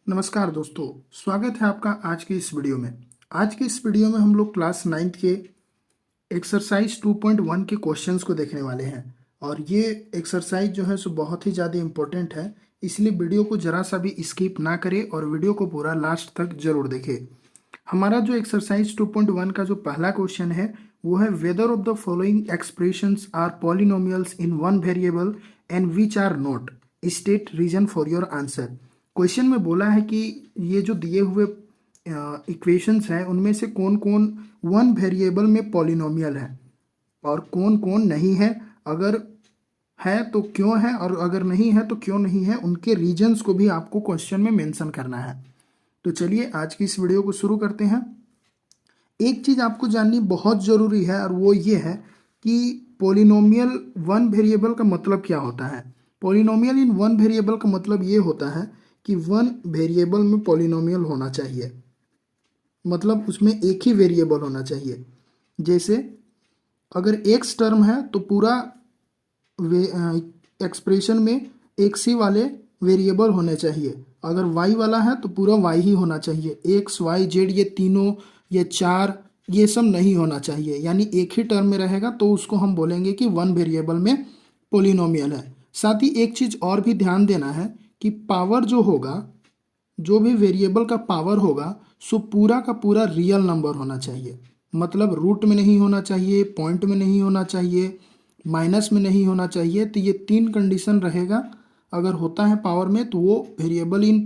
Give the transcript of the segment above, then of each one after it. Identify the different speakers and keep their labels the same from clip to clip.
Speaker 1: नमस्कार दोस्तों, स्वागत है आपका आज के इस वीडियो में। आज के इस वीडियो में हम लोग क्लास 9th के एक्सरसाइज 2.1 के क्वेश्चंस को देखने वाले हैं। और ये एक्सरसाइज जो है सो बहुत ही ज़्यादा इम्पोर्टेंट है, इसलिए वीडियो को ज़रा सा भी स्किप ना करें और वीडियो को पूरा लास्ट तक जरूर देखें। हमारा जो एक्सरसाइज 2.1 का जो पहला क्वेश्चन है वो है whether of the following expressions are polynomials in one variable and which are not, state reason for your answer. Question में बोला है कि ये जो दिए हुए इक्वेशंस हैं उनमें से कौन कौन वन वेरिएबल में पॉलिनोमियल है और कौन कौन नहीं है, अगर है तो क्यों है और अगर नहीं है तो क्यों नहीं है, उनके रीजन्स को भी आपको क्वेश्चन में मेंशन करना है। तो चलिए आज की इस वीडियो को शुरू करते हैं। एक चीज़ आपको जाननी बहुत ज़रूरी है और वो ये है कि पॉलिनोमियल वन वेरिएबल का मतलब क्या होता है। पॉलिनोमियल इन वन वेरिएबल का मतलब ये होता है कि वन वेरिएबल में पॉलिनोमियल होना चाहिए, मतलब उसमें एक ही वेरिएबल होना चाहिए। जैसे अगर एक्स टर्म है तो पूरा एक्सप्रेशन में एक्स ही वाले वेरिएबल होने चाहिए। अगर वाई वाला है तो पूरा वाई ही होना चाहिए। एक्स वाई जेड ये तीनों, ये चार, ये सब नहीं होना चाहिए। यानी एक ही टर्म में रहेगा तो उसको हम बोलेंगे कि वन वेरिएबल में पॉलिनोमियल है। साथ ही एक चीज़ और भी ध्यान देना है कि पावर जो होगा, जो भी वेरिएबल का पावर होगा सो पूरा का पूरा रियल नंबर होना चाहिए। मतलब रूट में नहीं होना चाहिए, पॉइंट में नहीं होना चाहिए, माइनस में नहीं होना चाहिए। तो ये तीन कंडीशन रहेगा। अगर होता है पावर में तो वो variable in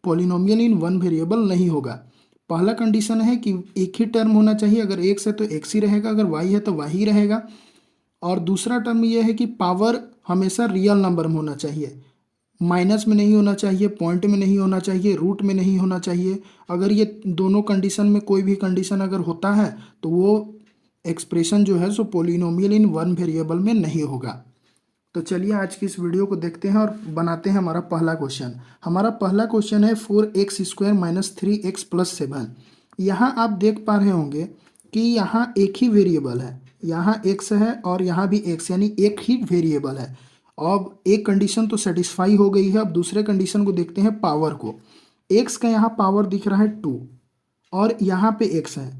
Speaker 1: polynomial in one variable नहीं होगा। पहला कंडीशन है कि एक ही टर्म होना चाहिए। अगर एक्स है तो एक्स ही रहेगा, अगर वाई है तो वाई ही रहेगा। और दूसरा टर्म ये है कि पावर हमेशा रियल नंबर में होना चाहिए, माइनस में नहीं होना चाहिए, पॉइंट में नहीं होना चाहिए, रूट में नहीं होना चाहिए। अगर ये दोनों कंडीशन में कोई भी कंडीशन अगर होता है तो वो एक्सप्रेशन जो है सो पॉलिनोमियल इन वन वेरिएबल में नहीं होगा। तो चलिए आज की इस वीडियो को देखते हैं और बनाते हैं हमारा पहला क्वेश्चन। हमारा पहला क्वेश्चन है 4x² माइनस 3x प्लस 7। यहाँ आप देख पा रहे होंगे कि यहाँ एक ही वेरिएबल है, यहाँ x है और यहाँ भी x, यानी एक ही वेरिएबल है। अब एक कंडीशन तो सेटिस्फाई हो गई है। अब दूसरे कंडीशन को देखते हैं, पावर को। x का यहाँ पावर दिख रहा है 2 और यहाँ पे x है।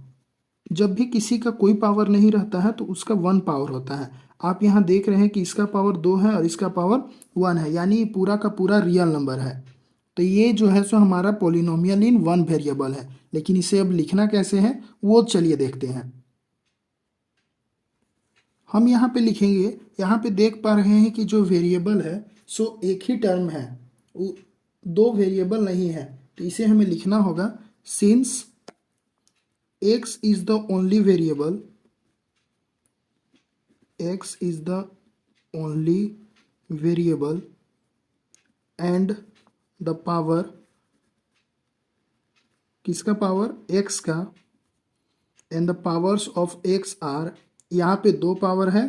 Speaker 1: जब भी किसी का कोई पावर नहीं रहता है तो उसका 1 पावर होता है। आप यहाँ देख रहे हैं कि इसका पावर 2 है और इसका पावर 1 है, यानी पूरा का पूरा रियल नंबर है। तो ये जो है सो हमारा पॉलिनोमियल इन वन वेरिएबल है। लेकिन इसे अब लिखना कैसे है वो चलिए देखते हैं। हम यहाँ पे लिखेंगे, यहाँ पे देख पा रहे हैं कि जो वेरिएबल है सो एक ही टर्म है, दो वेरिएबल नहीं है। तो इसे हमें लिखना होगा since x is the only variable, x is the only variable and the power, किसका पावर, x का, and the powers of x are, यहाँ पे 2 पावर है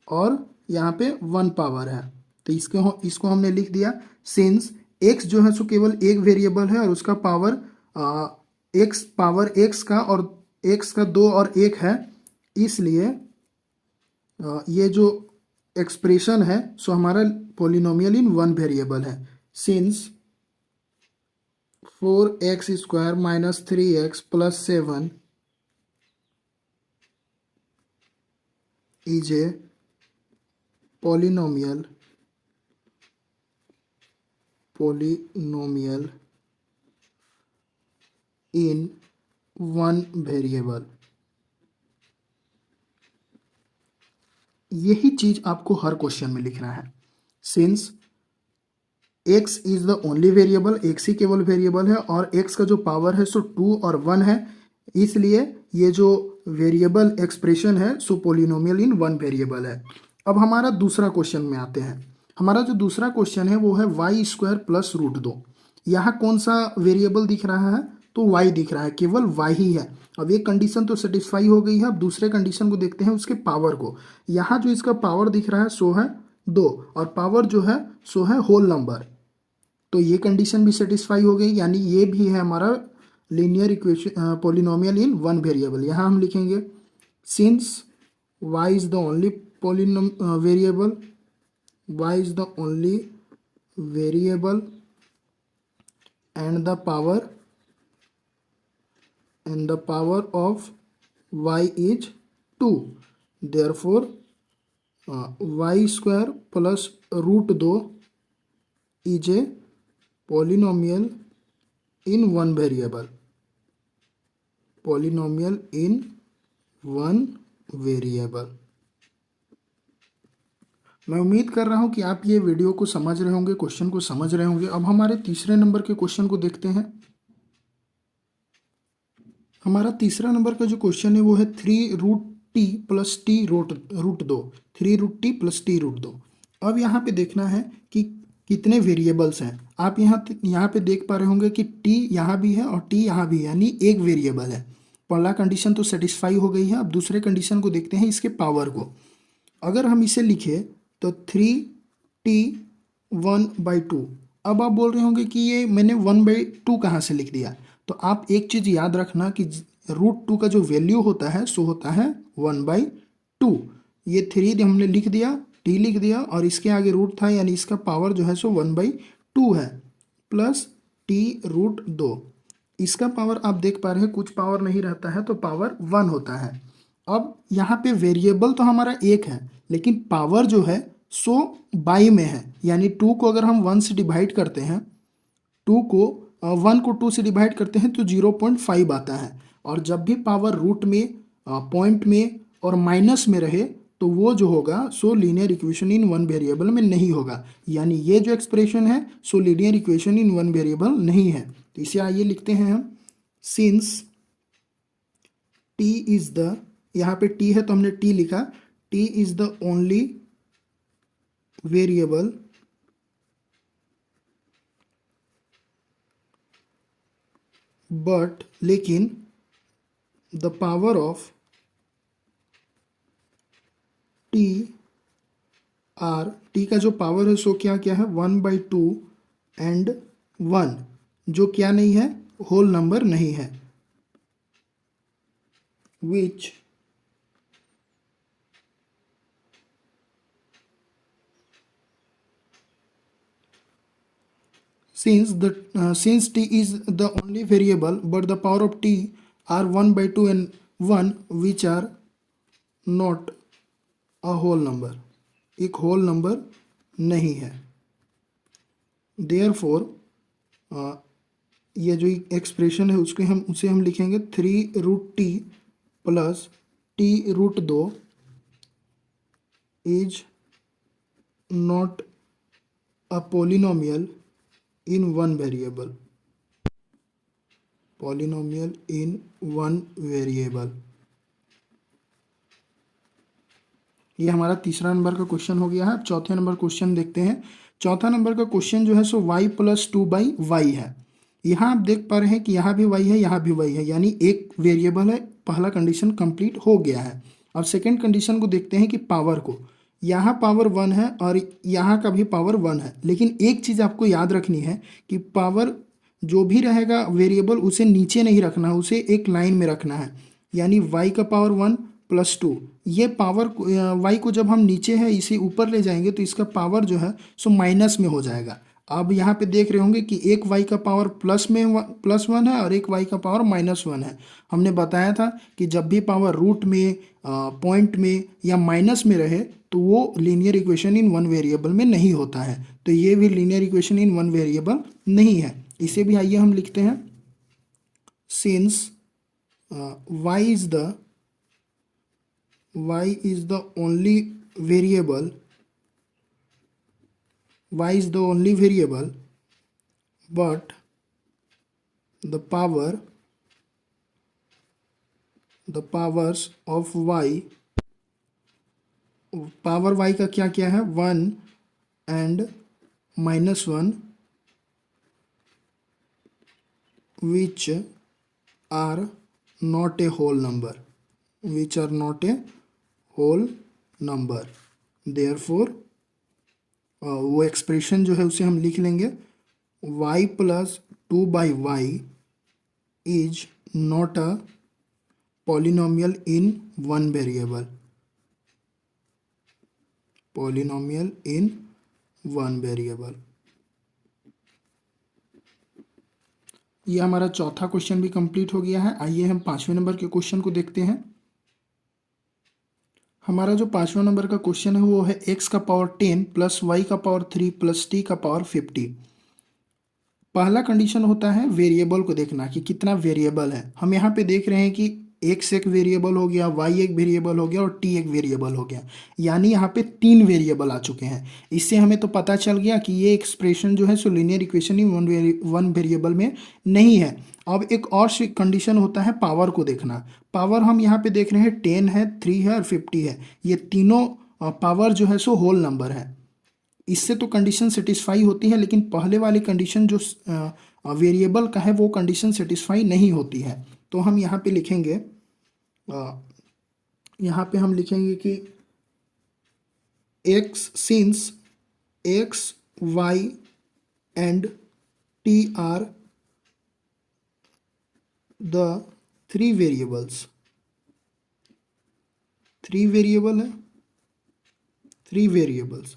Speaker 1: और यहाँ पे 1 पावर है। तो इसको हमने लिख दिया सिंस x जो है सो केवल एक वेरिएबल है और उसका पावर x पावर x का और x का 2 और 1 है। इसलिए ये जो एक्सप्रेशन है सो हमारा पॉलिनोमियल इन वन वेरिएबल है। Since 4x² minus 3x plus 7 is a polynomial in one variable. यही चीज आपको हर क्वेश्चन में लिखना है। Since x is the only variable, x ही केवल वेरिएबल है और x का जो पावर है सो 2 और 1 है, इसलिए ये जो वेरिएबल एक्सप्रेशन है सो पॉलिनोमियल इन वन वेरिएबल है। अब हमारा दूसरा क्वेश्चन में आते हैं। हमारा जो दूसरा क्वेश्चन है वो है y² प्लस √2। यहाँ कौन सा वेरिएबल दिख रहा है, तो y दिख रहा है, केवल y ही है। अब एक कंडीशन तो सेटिस्फाई हो गई है। अब दूसरे कंडीशन को देखते हैं, उसके पावर को। यहाँ जो इसका पावर दिख रहा है सो है 2 और पावर जो है सो है होल नंबर। तो ये कंडीशन भी सेटिस्फाई हो गई, यानी ये भी है हमारा लीनियर इक्वेशन पॉलिनोमियल इन वन वेरिएबल। यहाँ हम लिखेंगे since y is the only variable, y is the only variable and the power of y is 2. Therefore y square plus root 2 is a polynomial in one variable. Polynomial in one variable. मैं उम्मीद कर रहा हूँ कि आप ये video को समझ रहे होंगे, क्वेश्चन को समझ रहे होंगे। अब हमारे तीसरे नंबर के क्वेश्चन को देखते हैं। हमारा तीसरा नंबर का जो क्वेश्चन है वो है 3√t plus t root 2, 3√t plus t root 2। अब यहाँ पे देखना है कि कितने वेरिएबल्स हैं। आप यहाँ पे देख पा रहे होंगे कि t यहाँ भी है और t यहाँ भी है, यानी एक वेरिएबल है। पहला कंडीशन तो सेटिस्फाई हो गई है। अब दूसरे कंडीशन को देखते हैं, इसके पावर को। अगर हम इसे लिखे तो 3t1/2। अब आप बोल रहे होंगे कि ये मैंने 1/2 कहाँ से लिख दिया। तो आप एक चीज़ याद रखना कि √2 का जो वैल्यू होता है सो होता है 1/2। ये 3 हमने लिख दिया, t लिख दिया और इसके आगे रूट था, यानी इसका पावर जो है सो 1/2 है, प्लस t√2। इसका पावर आप देख पा रहे हैं कुछ पावर नहीं रहता है तो पावर 1 होता है। अब यहाँ पे वेरिएबल तो हमारा एक है, लेकिन पावर जो है सो बाई में है, यानी 2 को अगर हम 1 से डिवाइड करते हैं, 1 को 2 से डिवाइड करते हैं तो 0.5 आता है। और जब भी पावर रूट में, पॉइंट में और माइनस में रहे तो वो जो होगा सो linear equation in one variable में नहीं होगा। यानी ये जो एक्सप्रेशन है सो linear equation in one variable नहीं है। तो इसे आइए लिखते हैं हम, सिंस t इज द, यहाँ पे t है तो हमने t लिखा, t is the only variable but, लेकिन the power of t are, t का जो पावर है सो क्या क्या है 1/2 एंड 1, जो क्या नहीं है, होल नंबर नहीं है, which since t is the only variable but the power of t are 1/2 and 1 which are not a whole number, एक होल नंबर नहीं है। therefore ये जो एक्सप्रेशन है उसे हम लिखेंगे 3√t plus t√2 is not a polynomial in one variable. Polynomial in one variable, ये हमारा तीसरा नंबर का क्वेश्चन हो गया है। अब चौथे नंबर क्वेश्चन देखते हैं। चौथा नंबर का क्वेश्चन जो है सो y + 2/y है। यहाँ आप देख पा रहे हैं कि यहाँ भी y है, यहाँ भी y है, यानी एक वेरिएबल है। पहला कंडीशन कंप्लीट हो गया है। अब सेकेंड कंडीशन को देखते हैं कि पावर को, यहाँ पावर 1 है और यहाँ का भी पावर 1 है, लेकिन एक चीज़ आपको याद रखनी है कि पावर जो भी रहेगा वेरिएबल उसे नीचे नहीं रखना है, उसे एक लाइन में रखना है। यानी y का पावर 1 + 2, ये पावर y को जब हम नीचे है इसे ऊपर ले जाएंगे तो इसका पावर जो है सो माइनस में हो जाएगा। अब यहाँ पे देख रहे होंगे कि एक y का पावर +1 है और एक y का पावर -1 है। हमने बताया था कि जब भी पावर रूट में, पॉइंट में या माइनस में रहे तो वो linear equation in one variable में नहीं होता है। तो ये भी linear equation in one variable नहीं है। इसे भी आइए हम लिखते हैं, since y is the only variable, but the powers of y, power y का क्या क्या है 1 and -1 which are not a whole number, therefore वो एक्सप्रेशन जो है उसे हम लिख लेंगे, y + 2/y is not a polynomial in one variable, polynomial in one variable। ये हमारा चौथा क्वेश्चन भी कंप्लीट हो गया है। आइए हम 5वें नंबर के क्वेश्चन को देखते हैं। हमारा जो 5वां नंबर का क्वेश्चन है वो है x का पावर 10 प्लस वाई का पावर 3 प्लस टी का पावर 50। पहला कंडीशन होता है वेरिएबल को देखना कि कितना वेरिएबल है। हम यहाँ पे देख रहे हैं कि x एक वेरिएबल हो गया, y एक वेरिएबल हो गया और t एक वेरिएबल हो गया, यानी यहाँ पे 3 वेरिएबल आ चुके हैं। इससे हमें तो पता चल गया कि ये एक्सप्रेशन जो है सो लीनियर इक्वेशन ही वन वेरिएबल में नहीं है। अब एक और कंडीशन होता है पावर को देखना। पावर हम यहाँ पे देख रहे हैं 10 है, 3 है और 50 है। ये तीनों पावर जो है सो होल नंबर है। इससे तो कंडीशन सेटिस्फाई होती है, लेकिन पहले वाली कंडीशन जो वेरिएबल का है वो कंडीशन सेटिस्फाई नहीं होती है। तो हम यहाँ पे लिखेंगे, यहाँ पे हम लिखेंगे कि x since x y and t are the 3 variables. 3 variable है, 3 variables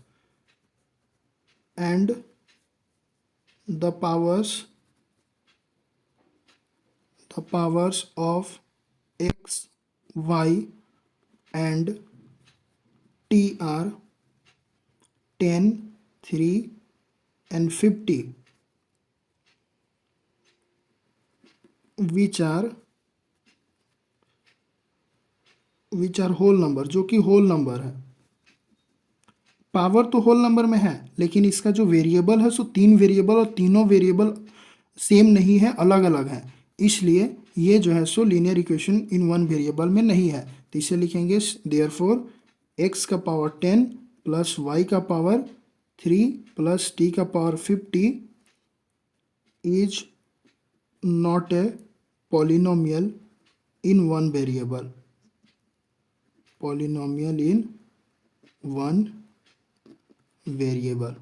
Speaker 1: and the powers of x, y and t are 10, 3 and 50 which are whole number, जो कि होल नंबर है। पावर तो होल नंबर में है, लेकिन इसका जो वेरिएबल है सो 3 वेरिएबल और तीनों वेरिएबल सेम नहीं है, अलग अलग है। इसलिए ये जो है सो linear equation in one variable में नहीं है। तो इसे लिखेंगे देयरफॉर x का पावर 10 प्लस y का पावर 3 प्लस t का power 50 is not a polynomial in one variable. Polynomial in one variable.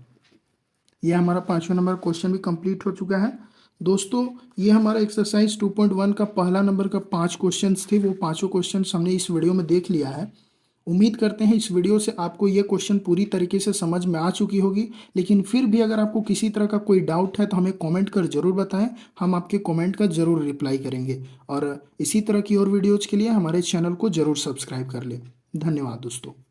Speaker 1: ये हमारा 5वां नंबर क्वेश्चन भी कंप्लीट हो चुका है। दोस्तों, ये हमारा एक्सरसाइज 2.1 का पहला नंबर का 5 क्वेश्चंस थे, वो पांचों क्वेश्चंस हमने इस वीडियो में देख लिया है। उम्मीद करते हैं इस वीडियो से आपको ये क्वेश्चन पूरी तरीके से समझ में आ चुकी होगी। लेकिन फिर भी अगर आपको किसी तरह का कोई डाउट है तो हमें कमेंट कर जरूर बताएं, हम आपके कमेंट का जरूर रिप्लाई करेंगे। और इसी तरह की और वीडियोज़ के लिए हमारे चैनल को जरूर सब्सक्राइब कर लें। धन्यवाद दोस्तों।